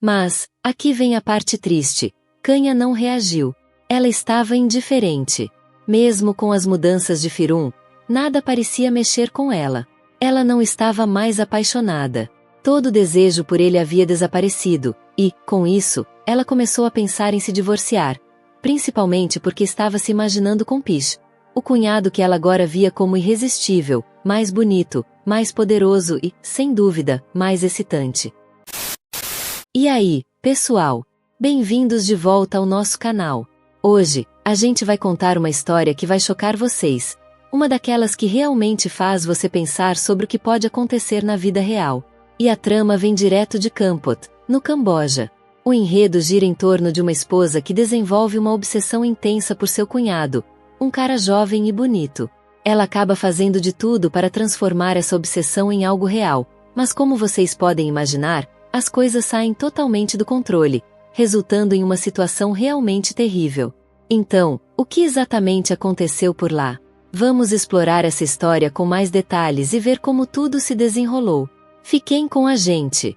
Mas, aqui vem a parte triste. Canha não reagiu. Ela estava indiferente. Mesmo com as mudanças de Firum, nada parecia mexer com ela. Ela não estava mais apaixonada. Todo o desejo por ele havia desaparecido, e, com isso, ela começou a pensar em se divorciar, principalmente porque estava se imaginando com Pish, o cunhado que ela agora via como irresistível, mais bonito, mais poderoso e, sem dúvida, mais excitante. E aí, pessoal? Bem-vindos de volta ao nosso canal. Hoje, a gente vai contar uma história que vai chocar vocês, uma daquelas que realmente faz você pensar sobre o que pode acontecer na vida real. E a trama vem direto de Kampot, no Camboja. O enredo gira em torno de uma esposa que desenvolve uma obsessão intensa por seu cunhado, um cara jovem e bonito. Ela acaba fazendo de tudo para transformar essa obsessão em algo real, mas como vocês podem imaginar, as coisas saem totalmente do controle, resultando em uma situação realmente terrível. Então, o que exatamente aconteceu por lá? Vamos explorar essa história com mais detalhes e ver como tudo se desenrolou. Fiquem com a gente!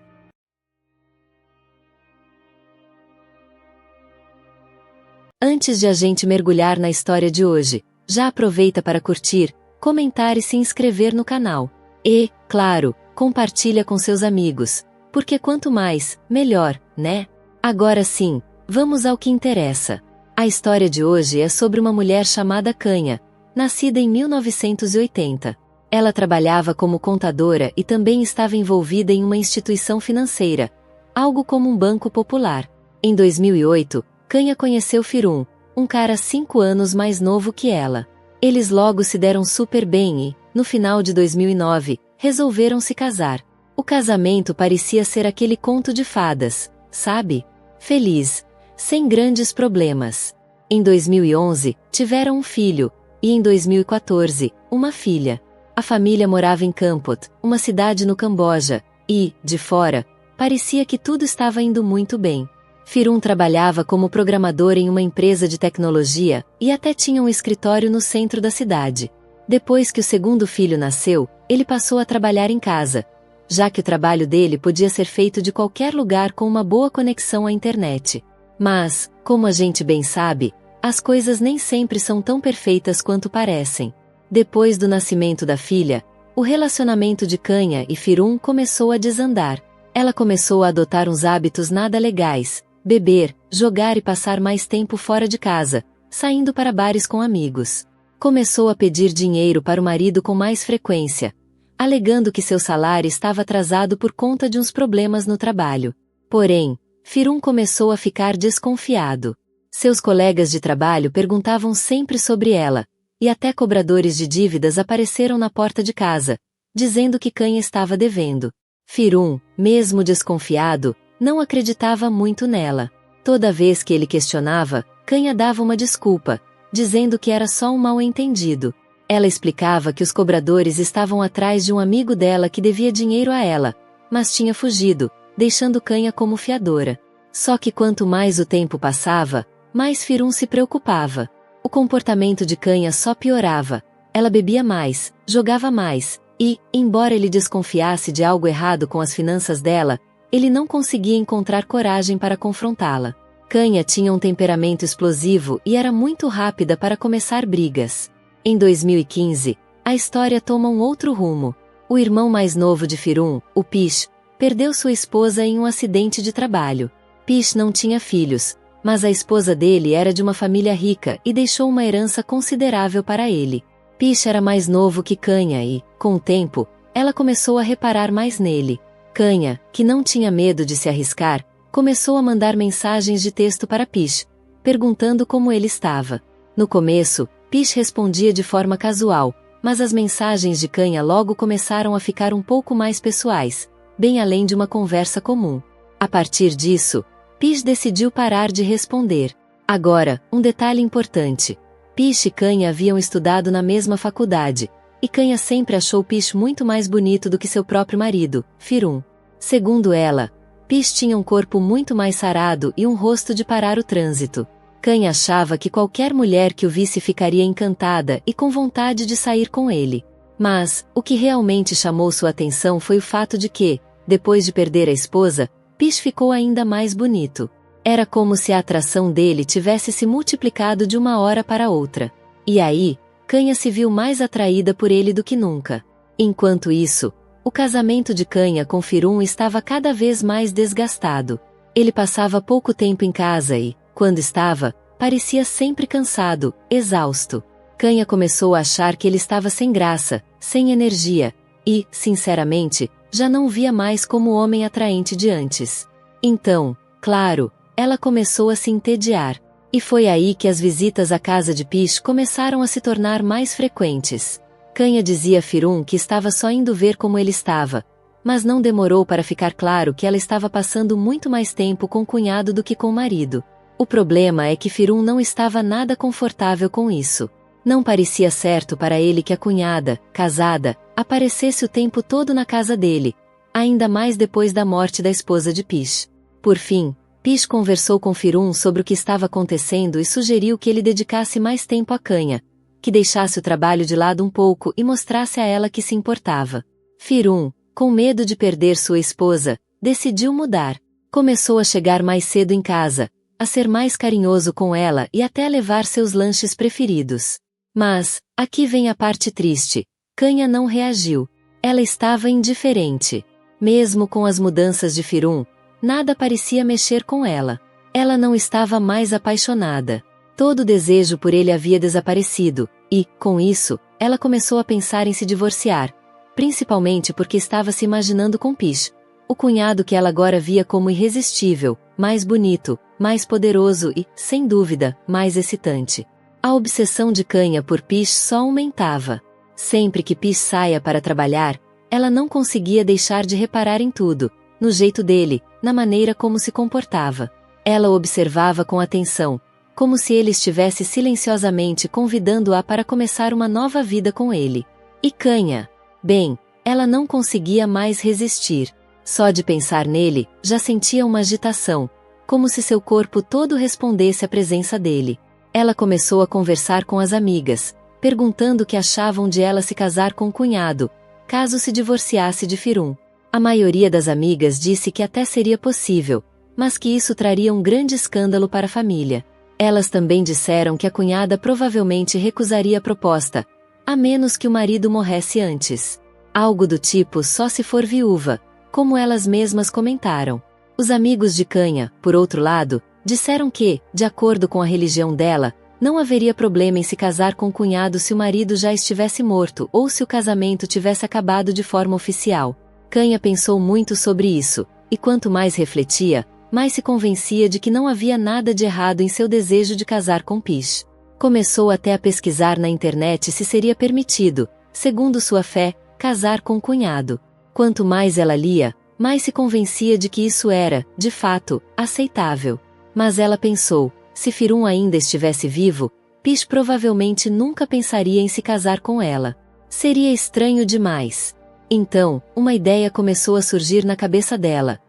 Antes de a gente mergulhar na história de hoje, já aproveita para curtir, comentar e se inscrever no canal. E, claro, compartilha com seus amigos, porque quanto mais, melhor, né? Agora sim, vamos ao que interessa. A história de hoje é sobre uma mulher chamada Canha, nascida em 1980. Ela trabalhava como contadora e também estava envolvida em uma instituição financeira, algo como um banco popular. Em 2008, Canha conheceu Firum, um cara 5 anos mais novo que ela. Eles logo se deram super bem e, no final de 2009, resolveram se casar. O casamento parecia ser aquele conto de fadas, sabe? Feliz, sem grandes problemas. Em 2011, tiveram um filho, e em 2014, uma filha. A família morava em Kampot, uma cidade no Camboja, e, de fora, parecia que tudo estava indo muito bem. Firum trabalhava como programador em uma empresa de tecnologia, e até tinha um escritório no centro da cidade. Depois que o segundo filho nasceu, ele passou a trabalhar em casa, já que o trabalho dele podia ser feito de qualquer lugar com uma boa conexão à internet. Mas, como a gente bem sabe, as coisas nem sempre são tão perfeitas quanto parecem. Depois do nascimento da filha, o relacionamento de Canha e Firum começou a desandar. Ela começou a adotar uns hábitos nada legais, beber, jogar e passar mais tempo fora de casa, saindo para bares com amigos. Começou a pedir dinheiro para o marido com mais frequência, alegando que seu salário estava atrasado por conta de uns problemas no trabalho. Porém, Firum começou a ficar desconfiado. Seus colegas de trabalho perguntavam sempre sobre ela, e até cobradores de dívidas apareceram na porta de casa, dizendo que Canha estava devendo. Firum, mesmo desconfiado, não acreditava muito nela. Toda vez que ele questionava, Canha dava uma desculpa, dizendo que era só um mal-entendido. Ela explicava que os cobradores estavam atrás de um amigo dela que devia dinheiro a ela, mas tinha fugido, deixando Canha como fiadora. Só que quanto mais o tempo passava, mais Firum se preocupava. O comportamento de Canha só piorava. Ela bebia mais, jogava mais, e, embora ele desconfiasse de algo errado com as finanças dela, ele não conseguia encontrar coragem para confrontá-la. Canha tinha um temperamento explosivo e era muito rápida para começar brigas. Em 2015, a história toma um outro rumo. O irmão mais novo de Firum, o Pish, perdeu sua esposa em um acidente de trabalho. Pish não tinha filhos, mas a esposa dele era de uma família rica e deixou uma herança considerável para ele. Pish era mais novo que Canha e, com o tempo, ela começou a reparar mais nele. Canha, que não tinha medo de se arriscar, começou a mandar mensagens de texto para Pish, perguntando como ele estava. No começo, Pish respondia de forma casual, mas as mensagens de Canha logo começaram a ficar um pouco mais pessoais, bem além de uma conversa comum. A partir disso, Pish decidiu parar de responder. Agora, um detalhe importante. Pish e Canha haviam estudado na mesma faculdade, e Canha sempre achou Pish muito mais bonito do que seu próprio marido, Firum. Segundo ela, Pish tinha um corpo muito mais sarado e um rosto de parar o trânsito. Canha achava que qualquer mulher que o visse ficaria encantada e com vontade de sair com ele. Mas, o que realmente chamou sua atenção foi o fato de que, depois de perder a esposa, Pish ficou ainda mais bonito. Era como se a atração dele tivesse se multiplicado de uma hora para outra. E aí, Kanha se viu mais atraída por ele do que nunca. Enquanto isso, o casamento de Kanha com Firun estava cada vez mais desgastado. Ele passava pouco tempo em casa e, quando estava, parecia sempre cansado, exausto. Kanha começou a achar que ele estava sem graça, sem energia, e, sinceramente, já não o via mais como o homem atraente de antes. Então, claro, ela começou a se entediar. E foi aí que as visitas à casa de Pish começaram a se tornar mais frequentes. Kanha dizia a Firun que estava só indo ver como ele estava, mas não demorou para ficar claro que ela estava passando muito mais tempo com o cunhado do que com o marido. O problema é que Firun não estava nada confortável com isso. Não parecia certo para ele que a cunhada, casada, aparecesse o tempo todo na casa dele, ainda mais depois da morte da esposa de Pish. Por fim, Pish conversou com Firun sobre o que estava acontecendo e sugeriu que ele dedicasse mais tempo a Kanha, que deixasse o trabalho de lado um pouco e mostrasse a ela que se importava. Firun, com medo de perder sua esposa, decidiu mudar. Começou a chegar mais cedo em casa, a ser mais carinhoso com ela e até a levar seus lanches preferidos. Mas, aqui vem a parte triste, Kanha não reagiu. Ela estava indiferente. Mesmo com as mudanças de Firun, nada parecia mexer com ela. Ela não estava mais apaixonada. Todo o desejo por ele havia desaparecido, e, com isso, ela começou a pensar em se divorciar, principalmente porque estava se imaginando com Pish, o cunhado que ela agora via como irresistível, mais bonito, mais poderoso e, sem dúvida, mais excitante. A obsessão de Kanha por Pish só aumentava. Sempre que Pish saía para trabalhar, ela não conseguia deixar de reparar em tudo, no jeito dele, na maneira como se comportava. Ela o observava com atenção, como se ele estivesse silenciosamente convidando-a para começar uma nova vida com ele. E Kanha? Bem, ela não conseguia mais resistir. Só de pensar nele, já sentia uma agitação, como se seu corpo todo respondesse à presença dele. Ela começou a conversar com as amigas, perguntando o que achavam de ela se casar com o cunhado, caso se divorciasse de Firun. A maioria das amigas disse que até seria possível, mas que isso traria um grande escândalo para a família. Elas também disseram que a cunhada provavelmente recusaria a proposta, a menos que o marido morresse antes. Algo do tipo só se for viúva, como elas mesmas comentaram. Os amigos de Kanha, por outro lado, disseram que, de acordo com a religião dela, não haveria problema em se casar com o cunhado se o marido já estivesse morto ou se o casamento tivesse acabado de forma oficial. Kanha pensou muito sobre isso, e quanto mais refletia, mais se convencia de que não havia nada de errado em seu desejo de casar com Pish. Começou até a pesquisar na internet se seria permitido, segundo sua fé, casar com o cunhado. Quanto mais ela lia, mais se convencia de que isso era, de fato, aceitável. Mas ela pensou, se Firun ainda estivesse vivo, Pish provavelmente nunca pensaria em se casar com ela. Seria estranho demais. Então, uma ideia começou a surgir na cabeça dela.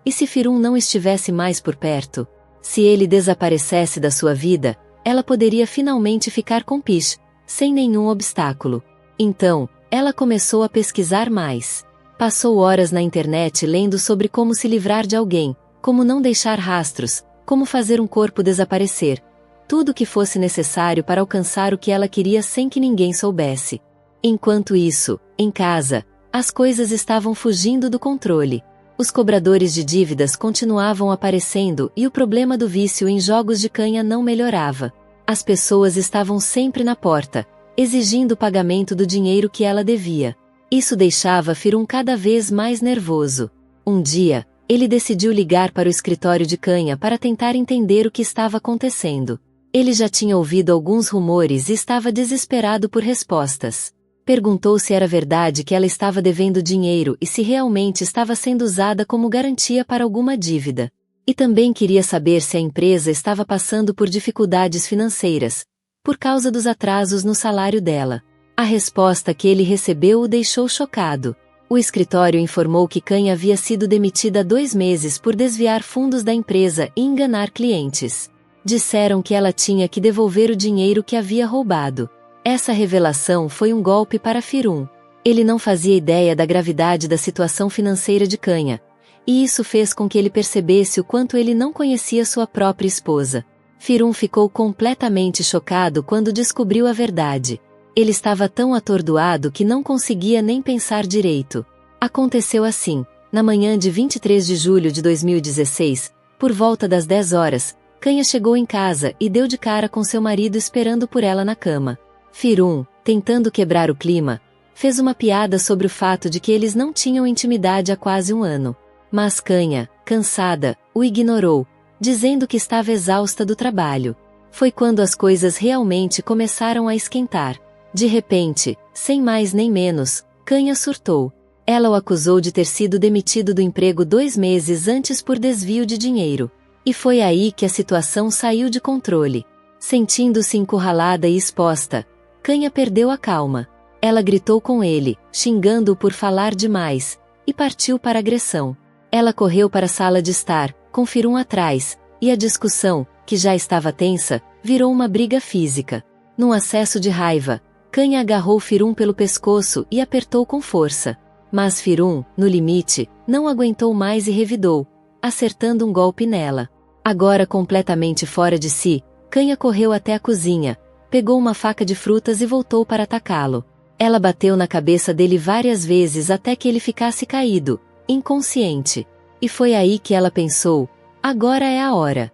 E se Firun não estivesse mais por perto? Se ele desaparecesse da sua vida, ela poderia finalmente ficar com Pish, sem nenhum obstáculo. Então, ela começou a pesquisar mais. Passou horas na internet lendo sobre como se livrar de alguém, como não deixar rastros, como fazer um corpo desaparecer. Tudo o que fosse necessário para alcançar o que ela queria sem que ninguém soubesse. Enquanto isso, em casa, as coisas estavam fugindo do controle. Os cobradores de dívidas continuavam aparecendo e o problema do vício em jogos de Kanha não melhorava. As pessoas estavam sempre na porta, exigindo o pagamento do dinheiro que ela devia. Isso deixava Firun cada vez mais nervoso. Um dia, ele decidiu ligar para o escritório de Kanha para tentar entender o que estava acontecendo. Ele já tinha ouvido alguns rumores e estava desesperado por respostas. Perguntou se era verdade que ela estava devendo dinheiro e se realmente estava sendo usada como garantia para alguma dívida. E também queria saber se a empresa estava passando por dificuldades financeiras, por causa dos atrasos no salário dela. A resposta que ele recebeu o deixou chocado. O escritório informou que Kanha havia sido demitida há 2 meses por desviar fundos da empresa e enganar clientes. Disseram que ela tinha que devolver o dinheiro que havia roubado. Essa revelação foi um golpe para Firun. Ele não fazia ideia da gravidade da situação financeira de Kanha, e isso fez com que ele percebesse o quanto ele não conhecia sua própria esposa. Firum ficou completamente chocado quando descobriu a verdade. Ele estava tão atordoado que não conseguia nem pensar direito. Aconteceu assim: na manhã de 23 de julho de 2016, por volta das 10 horas, Kanya chegou em casa e deu de cara com seu marido esperando por ela na cama. Firum, tentando quebrar o clima, fez uma piada sobre o fato de que eles não tinham intimidade há quase um ano. Mas Kanya, cansada, o ignorou, dizendo que estava exausta do trabalho. Foi quando as coisas realmente começaram a esquentar. De repente, sem mais nem menos, Kanya surtou. Ela o acusou de ter sido demitido do emprego 2 meses antes por desvio de dinheiro. E foi aí que a situação saiu de controle. Sentindo-se encurralada e exposta, Kanya perdeu a calma. Ela gritou com ele, xingando-o por falar demais, e partiu para a agressão. Ela correu para a sala de estar, com Firum atrás, e a discussão, que já estava tensa, virou uma briga física. Num acesso de raiva, Kanya agarrou Firum pelo pescoço e apertou com força. Mas Firum, no limite, não aguentou mais e revidou, acertando um golpe nela. Agora completamente fora de si, Kanya correu até a cozinha, pegou uma faca de frutas e voltou para atacá-lo. Ela bateu na cabeça dele várias vezes até que ele ficasse caído, inconsciente. E foi aí que ela pensou: agora é a hora.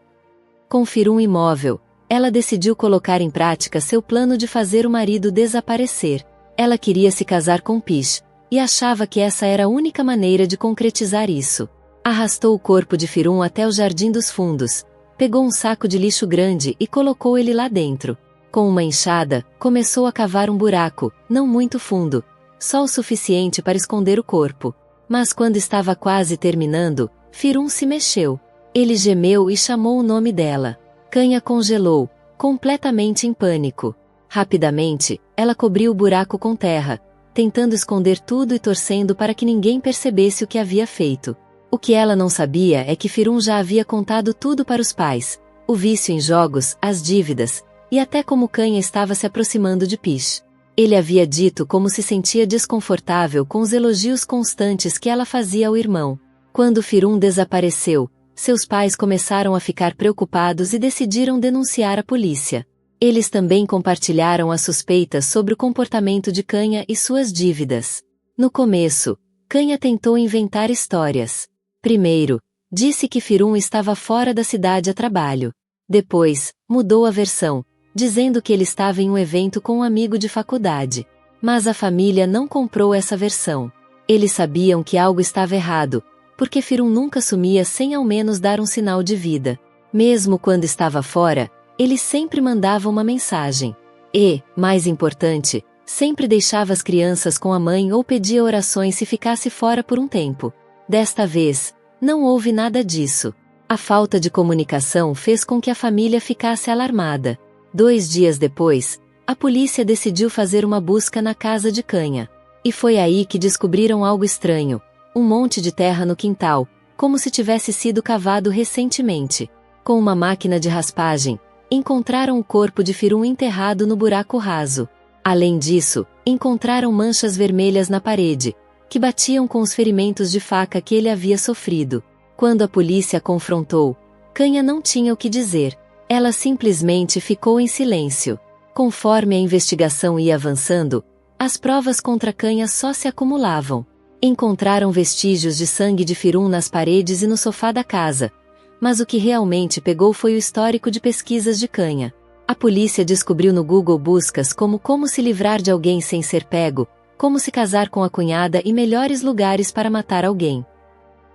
Com Firum imóvel, ela decidiu colocar em prática seu plano de fazer o marido desaparecer. Ela queria se casar com Pish, e achava que essa era a única maneira de concretizar isso. Arrastou o corpo de Firum até o Jardim dos Fundos, pegou um saco de lixo grande e colocou ele lá dentro. Com uma enxada, começou a cavar um buraco, não muito fundo, só o suficiente para esconder o corpo. Mas quando estava quase terminando, Firum se mexeu. Ele gemeu e chamou o nome dela. Kanya congelou, completamente em pânico. Rapidamente, ela cobriu o buraco com terra, tentando esconder tudo e torcendo para que ninguém percebesse o que havia feito. O que ela não sabia é que Firum já havia contado tudo para os pais: o vício em jogos, as dívidas, e até como Kanya estava se aproximando de Pish. Ele havia dito como se sentia desconfortável com os elogios constantes que ela fazia ao irmão. Quando Firum desapareceu, seus pais começaram a ficar preocupados e decidiram denunciar a polícia. Eles também compartilharam as suspeitas sobre o comportamento de Kanya e suas dívidas. No começo, Kanya tentou inventar histórias. Primeiro, disse que Firum estava fora da cidade a trabalho. Depois, mudou a versão, dizendo que ele estava em um evento com um amigo de faculdade. Mas a família não comprou essa versão. Eles sabiam que algo estava errado, porque Firum nunca sumia sem ao menos dar um sinal de vida. Mesmo quando estava fora, ele sempre mandava uma mensagem. E, mais importante, sempre deixava as crianças com a mãe ou pedia orações se ficasse fora por um tempo. Desta vez, não houve nada disso. A falta de comunicação fez com que a família ficasse alarmada. 2 dias depois, a polícia decidiu fazer uma busca na casa de Kanya. E foi aí que descobriram algo estranho: um monte de terra no quintal, como se tivesse sido cavado recentemente. Com uma máquina de raspagem, encontraram o corpo de Firum enterrado no buraco raso. Além disso, encontraram manchas vermelhas na parede, que batiam com os ferimentos de faca que ele havia sofrido. Quando a polícia a confrontou, Kanya não tinha o que dizer. Ela simplesmente ficou em silêncio. Conforme a investigação ia avançando, as provas contra Kanya só se acumulavam. Encontraram vestígios de sangue de Firum nas paredes e no sofá da casa. Mas o que realmente pegou foi o histórico de pesquisas de Kanya. A polícia descobriu no Google buscas como se livrar de alguém sem ser pego, como se casar com a cunhada e melhores lugares para matar alguém.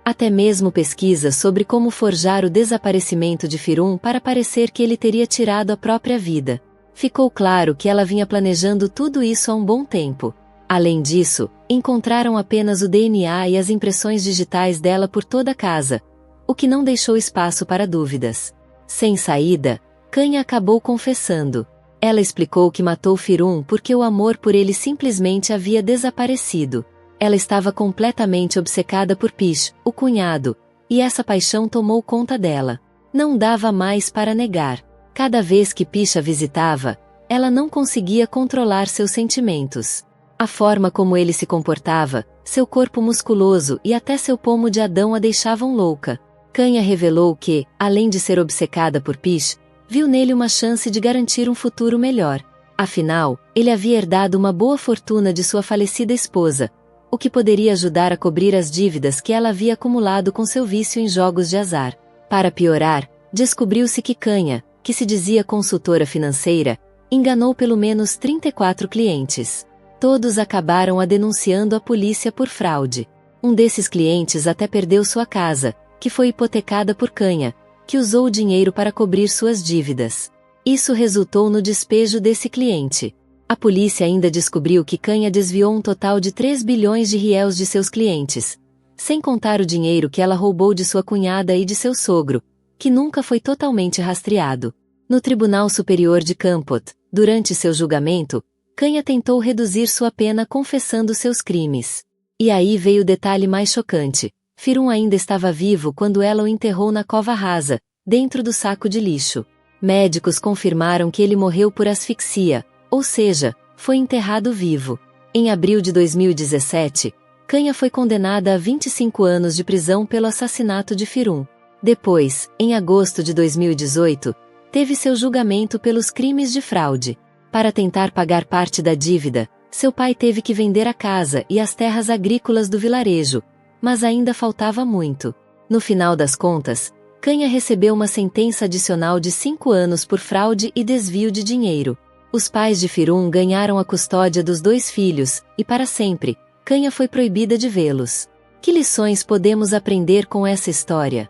Até mesmo pesquisas sobre como forjar o desaparecimento de Firum para parecer que ele teria tirado a própria vida. Ficou claro que ela vinha planejando tudo isso há um bom tempo. Além disso, encontraram apenas o DNA e as impressões digitais dela por toda a casa, o que não deixou espaço para dúvidas. Sem saída, Kanya acabou confessando. Ela explicou que matou Firum porque o amor por ele simplesmente havia desaparecido. Ela estava completamente obcecada por Pish, o cunhado, e essa paixão tomou conta dela. Não dava mais para negar. Cada vez que Pish a visitava, ela não conseguia controlar seus sentimentos. A forma como ele se comportava, seu corpo musculoso e até seu pomo de Adão a deixavam louca. Kanya revelou que, além de ser obcecada por Pish, viu nele uma chance de garantir um futuro melhor. Afinal, ele havia herdado uma boa fortuna de sua falecida esposa, o que poderia ajudar a cobrir as dívidas que ela havia acumulado com seu vício em jogos de azar. Para piorar, descobriu-se que Kanya, que se dizia consultora financeira, enganou pelo menos 34 clientes. Todos acabaram a denunciando à polícia por fraude. Um desses clientes até perdeu sua casa, que foi hipotecada por Kanya, que usou o dinheiro para cobrir suas dívidas. Isso resultou no despejo desse cliente. A polícia ainda descobriu que Kanya desviou um total de 3 bilhões de réis de seus clientes, sem contar o dinheiro que ela roubou de sua cunhada e de seu sogro, que nunca foi totalmente rastreado. No Tribunal Superior de Kampot, durante seu julgamento, Kanya tentou reduzir sua pena confessando seus crimes. E aí veio o detalhe mais chocante. Firun ainda estava vivo quando ela o enterrou na cova rasa, dentro do saco de lixo. Médicos confirmaram que ele morreu por asfixia, ou seja, foi enterrado vivo. Em abril de 2017, Kanya foi condenada a 25 anos de prisão pelo assassinato de Firun. Depois, em agosto de 2018, teve seu julgamento pelos crimes de fraude. Para tentar pagar parte da dívida, seu pai teve que vender a casa e as terras agrícolas do vilarejo, mas ainda faltava muito. No final das contas, Kanya recebeu uma sentença adicional de 5 anos por fraude e desvio de dinheiro. Os pais de Firun ganharam a custódia dos 2 filhos, e para sempre, Kanya foi proibida de vê-los. Que lições podemos aprender com essa história?